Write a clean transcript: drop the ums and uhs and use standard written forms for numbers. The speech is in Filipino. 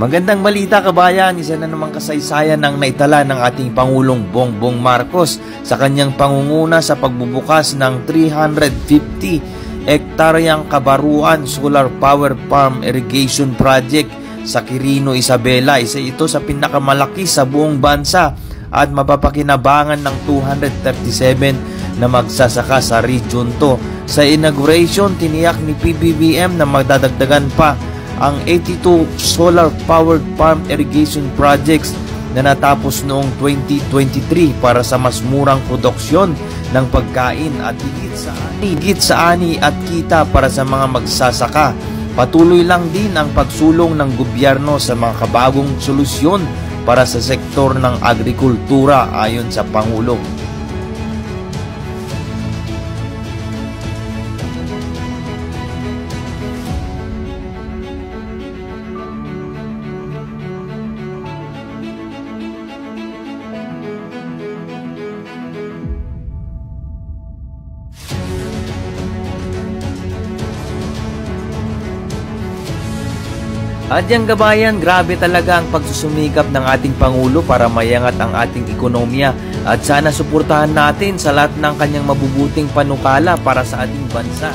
Magandang balita kabayan, isa na namang kasaysayan ng naitala ng ating Pangulong Bongbong Marcos sa kanyang pangunguna sa pagbubukas ng 350 hektaryang Kabaruan Solar Power Farm Irrigation Project sa Quirino, Isabela. Isa ito sa pinakamalaki sa buong bansa at mapapakinabangan ng 237 na magsasaka sa Region 2. Sa inauguration, tiniyak ni PBBM na magdadagdagan pa ang 82 solar-powered farm irrigation projects na natapos noong 2023 para sa mas murang produksyon ng pagkain at higit sa ani at kita para sa mga magsasaka. Patuloy lang din ang pagsulong ng gobyerno sa mga kabagong solusyon para sa sektor ng agrikultura ayon sa Pangulo. At yan kabayan, grabe talaga ang pagsusumikap ng ating Pangulo para mayangat ang ating ekonomiya at sana suportahan natin sa lahat ng kanyang mabubuting panukala para sa ating bansa.